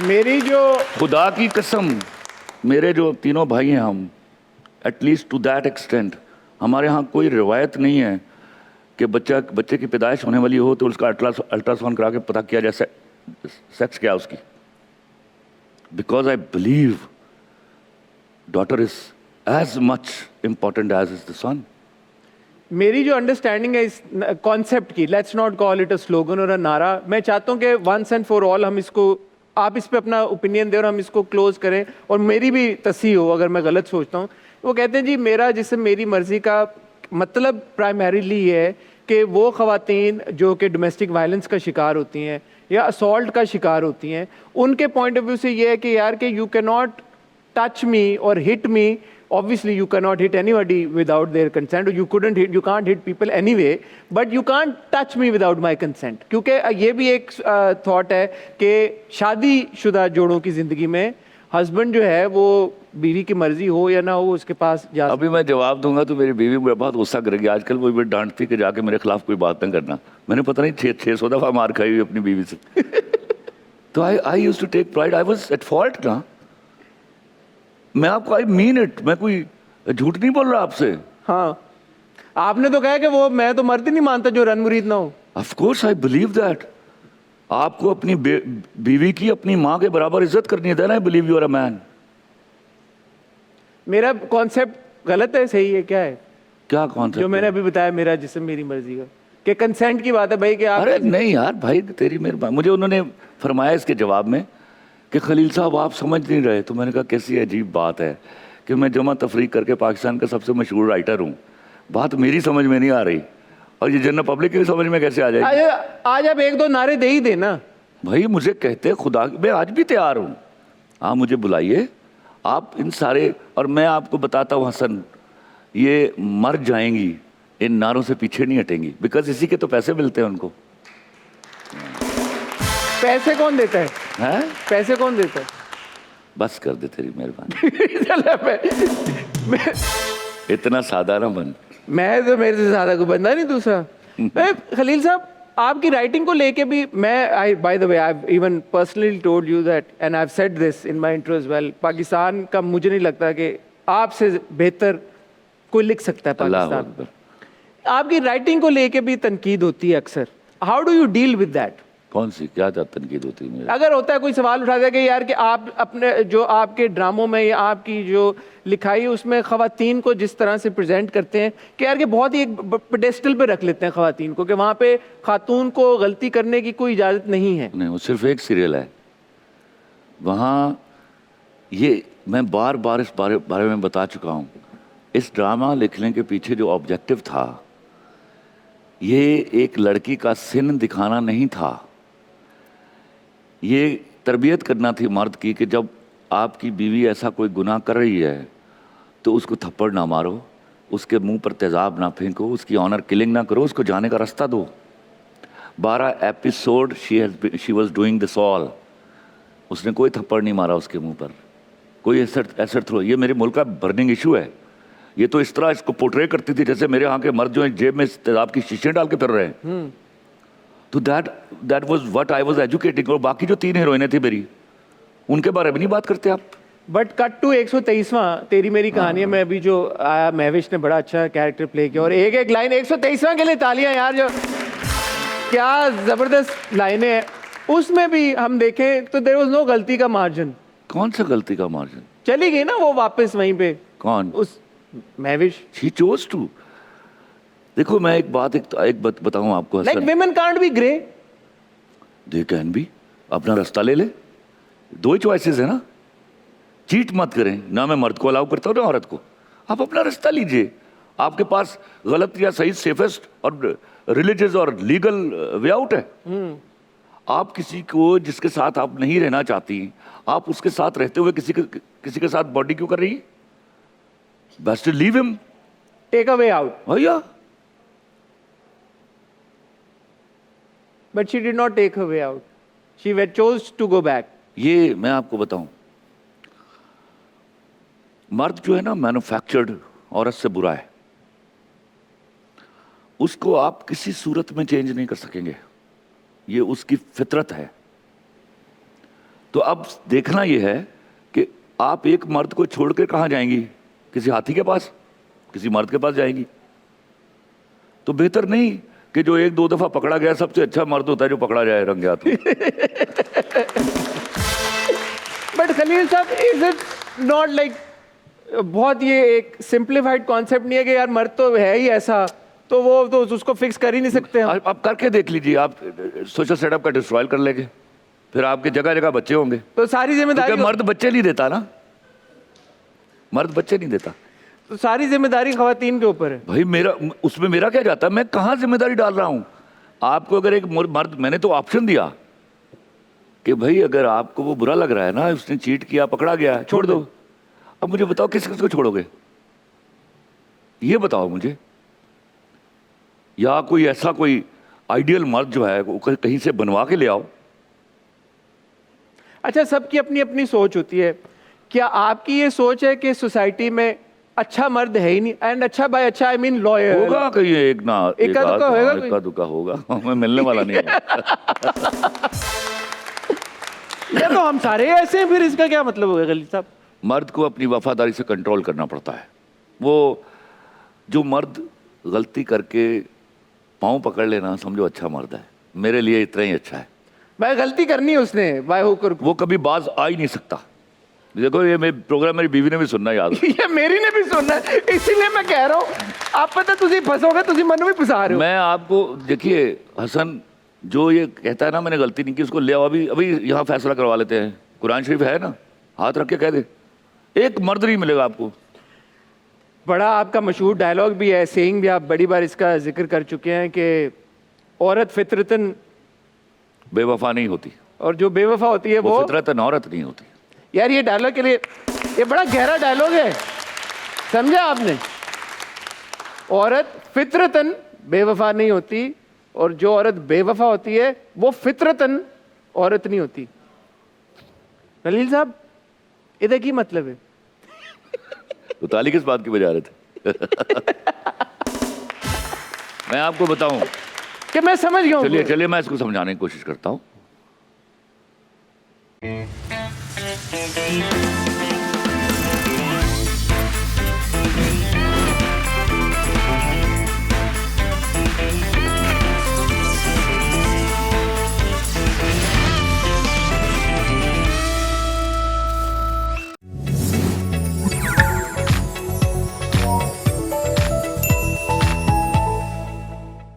मेरी जो खुदा की कसम, मेरे जो तीनों भाई हैं हम, एटलीस्ट टू दैट एक्सटेंट, हमारे यहाँ कोई रिवायत नहीं है कि बच्चे की पैदाइश होने वाली हो तो उसका अल्ट्रासाउंड करा के पता किया जाए सेक्स क्या उसकी। Because I believe daughter is as much important as is the son. मेरी जो अंडरस्टैंडिंग है इस कॉन्सेप्ट की, let's not call it a slogan और अ नारा, मैं चाहता हूँ कि वंस एंड फॉर ऑल हम इसको, आप इस पे अपना ओपिनियन दें और हम इसको क्लोज करें, और मेरी भी तस्ही हो अगर मैं गलत सोचता हूँ। वो कहते हैं जी मेरा जिसम मेरी मर्जी का मतलब प्राइमरीली ये है कि वो ख़वातीन जो कि डोमेस्टिक वायलेंस का शिकार होती हैं या असॉल्ट का शिकार होती हैं, उनके पॉइंट ऑफ व्यू से ये है कि यार कि you can not touch me or hit me. Obviously you cannot hit anybody without their consent, or you can't hit people anyway, but you can't touch me without my consent. क्योंकि ये भी एक थॉट है कि शादीशुदा जोड़ों की ज़िंदगी में हस्बैंड जो है वो बीवी की मर्जी हो या ना हो उसके पास जा। अभी मैं जवाब दूंगा तो मेरी बीवी मुझे बहुत गुस्सा करेगी। आजकल वो भी डांटती कि जाके मेरे खिलाफ कोई बात ना करना। मैंने पता नहीं 600 दफ़ा मार खाई हुई अपनी बीवी से। तो I used to take pride, I was at fault ना। मैं आपको आई मीन इट, मैं कोई झूठ नहीं बोल रहा आपसे। हाँ, आपने तो कहा कि वो मैं तो मर्द ही नहीं मानता जो रन मुरीद ना हो। Of course I believe that. आपको अपनी बीवी की अपनी माँ के बराबर इज्जत करनी है, then I believe you are a man. मेरा कॉन्सेप्ट गलत है सही है क्या है? क्या कॉन्सेप्ट जो मैंने अभी बताया मेरा जिस्म मेरी मर्जी का, कि कंसेंट की बात है भाई कि आप। अरे नहीं यार भाई, तेरी मेहरबानी। मुझे उन्होंने फरमाया इसके जवाब में कि खलील साहब आप समझ नहीं रहे। तो मैंने कहा कैसी अजीब बात है कि मैं जमा तफरीक करके पाकिस्तान का सबसे मशहूर राइटर हूँ, बात मेरी समझ में नहीं आ रही और ये जनरल पब्लिक की समझ में कैसे आ जाएगी? आज आप एक दो नारे दे ही देना भाई। मुझे कहते खुदा, मैं आज भी तैयार हूँ। हाँ मुझे बुलाइए आप इन सारे, और मैं आपको बताता हूँ हसन, ये मर जाएंगी, इन नारों से पीछे नहीं हटेंगी, बिकॉज इसी के तो पैसे मिलते हैं उनको। पैसे कौन देता है? पैसे कौन देता है? बस कर दे, तेरी मेहरबानी। इतना सादा ना बन। मैं तो मेरे से ज्यादा कोई बंदा नहीं दूसरा। खलील साहब आपकी राइटिंग को लेके भी मैं, I by the way I even personally told you that and I have said this in my intro as well, Pakistan का मुझे नहीं लगता कि आपसे बेहतर कोई लिख सकता है पाकिस्तान पर। आपकी राइटिंग को लेके भी तनकीद होती है अक्सर, how do you deal with that? कौन सी क्या तनकीद होती है? अगर होता है कोई सवाल उठा दिया कि यार कि आप अपने जो आपके ड्रामों में या आपकी जो लिखाई उसमें ख़वातीन को जिस तरह से प्रेजेंट करते हैं कि यार कि बहुत ही एक पेडेस्टल पे रख लेते हैं ख़वातीन को, कि वहाँ पे खातून को गलती करने की कोई इजाज़त नहीं है। नहीं, वो सिर्फ एक सीरियल है वहाँ। ये मैं बार बार इस बारे में बता चुका हूँ। इस ड्रामा लिखने के पीछे जो ऑब्जेक्टिव था, ये एक लड़की का सिन दिखाना नहीं था, ये तरबियत करना थी मर्द की कि जब आपकी बीवी ऐसा कोई गुनाह कर रही है तो उसको थप्पड़ ना मारो, उसके मुंह पर तेज़ाब ना फेंको, उसकी ऑनर किलिंग ना करो, उसको जाने का रास्ता दो। 12 episode she was doing this all. उसने कोई थप्पड़ नहीं मारा उसके मुंह पर, कोई एसर थ्रो। ये मेरे मुल्क का बर्निंग इशू है। ये तो इस तरह इसको पोर्ट्रे करती थी जैसे मेरे यहाँ के मर्द जो है जेब में तेज़ाब की शीशियाँ डाल के फिर रहे हैं। तो that was what I was educating. और बाकी जो 3 हीरोइनें थी मेरी, उनके बारे में नहीं बात करते आप। बट कट टू 123वां तेरी मेरी कहानी में अभी जो आया, महविश ने बड़ा अच्छा कैरेक्टर प्ले किया, और एक एक लाइन 123वां के लिए तालियां यार, जो क्या जबरदस्त लाइनें हैं उसमें भी हम देखें तो देयर वाज नो गलती का मार्जिन। कौन सा गलती का मार्जिन? चली गई ना वो वापस वहीं पे। कौन? उस महविश। She chose to. देखो मैं एक बात बताऊं आपको, like women can't be grey. They can be. अपना रास्ता ले ले, 2 ही चॉइसेस है ना। चीट मत करें ना, मैं मर्द को अलाउ करता हूँ ना औरत को। आप अपना रास्ता लीजिए, आपके पास गलत या सही सेफेस्ट और रिलीजियस और लीगल वे आउट है। आप किसी को जिसके साथ आप नहीं रहना चाहती, आप उसके साथ रहते हुए किसी के साथ बॉडी क्यों कर रही है? Best to leave him, take a way out. भैया। But she did not take her way out. She chose to go back. ये मैं आपको बताऊं, मर्द जो है ना मैन्युफैक्चर्ड औरत से बुरा है। उसको आप किसी सूरत में चेंज नहीं कर सकेंगे, ये उसकी फितरत है। तो अब देखना ये है कि आप एक मर्द को छोड़ के कहाँ जाएंगी? किसी हाथी के पास, किसी मर्द के पास जाएंगी? तो बेहतर नहीं कि जो एक दो दफा पकड़ा गया, सबसे अच्छा मर्द होता है जो पकड़ा जाए रंगे हाथों। बट खलील साहब, इज इट नॉट लाइक बहुत ये एक सिंप्लीफाइड कॉन्सेप्ट नहीं है कि यार मर्द तो है ही ऐसा, तो वो तो उसको फिक्स कर ही नहीं सकते हम? आप करके देख लीजिए, आप सोशल सेटअप का डिस्ट्रॉय कर लेंगे, फिर आपके जगह जगह बच्चे होंगे। तो सारी जिम्मेदारी क्योंकि मर्द बच्चे नहीं देता ना, मर्द बच्चे नहीं देता। तो सारी जिम्मेदारी खवातीन के ऊपर है। भाई मेरा उसमें मेरा क्या जाता है? मैं कहाँ जिम्मेदारी डाल रहा हूँ आपको? अगर एक मर्द, मैंने तो ऑप्शन दिया कि भाई अगर आपको वो बुरा लग रहा है ना, उसने चीट किया, पकड़ा गया, छोड़ दो। अब मुझे बताओ किस किस को छोड़ोगे? ये बताओ मुझे। या कोई ऐसा कोई आइडियल मर्द जो है वो कहीं से बनवा के ले आओ। अच्छा, सबकी अपनी अपनी सोच होती है। क्या आपकी ये सोच है कि सोसाइटी में अच्छा मर्द है ही नहीं? एंड अच्छा भाई, अच्छा आई मीन लॉयर होगा कहीं एक ना एका दुक्का होगा, एका दुक्का होगा। मैं मिलने वाला नहीं है। ये तो हम सारे ऐसे हैं, फिर इसका क्या मतलब होगा खलील साहब? मर्द को अपनी वफादारी से कंट्रोल करना पड़ता है। वो जो मर्द गलती करके पाँव पकड़ लेना, समझो अच्छा मर्द है। मेरे लिए इतना ही अच्छा है। भाई गलती करनी है उसने, भाई होकर वो कभी बाज आ ही नहीं सकता। देखो ये मेरे प्रोग्राम मेरी बीवी ने भी सुनना याद। ये मेरी ने भी सुनना है, इसीलिए मैं कह रहा हूँ। आप पता तुझे फंसोगे, तुझे मन में फंसा रहे हो। मैं आपको देखिए हसन, जो ये कहता है ना मैंने गलती नहीं की, उसको ले आओ, अभी अभी यहाँ फैसला करवा लेते हैं। कुरान शरीफ है ना, हाथ रख के कह दे, एक मर्द नहीं मिलेगा आपको। बड़ा आपका मशहूर डायलॉग भी है, सेइंग भी, आप बड़ी बार इसका जिक्र कर चुके हैं कि औरत फितरतन बेवफा नहीं होती, और जो बेवफा होती है वो फितरतन औरत नहीं होती। यार ये डायलॉग के लिए, ये बड़ा गहरा डायलॉग है, समझा आपने? औरत फितरतन बेवफा नहीं होती, और जो औरत बेवफा होती है वो फितरतन औरत नहीं होती। खलील साहब, इधर की मतलब है? तो ताली किस बात की बजा रहे थे? मैं आपको बताऊं कि मैं समझ गया हूं। चलिए चलिए मैं इसको समझाने की कोशिश करता हूं।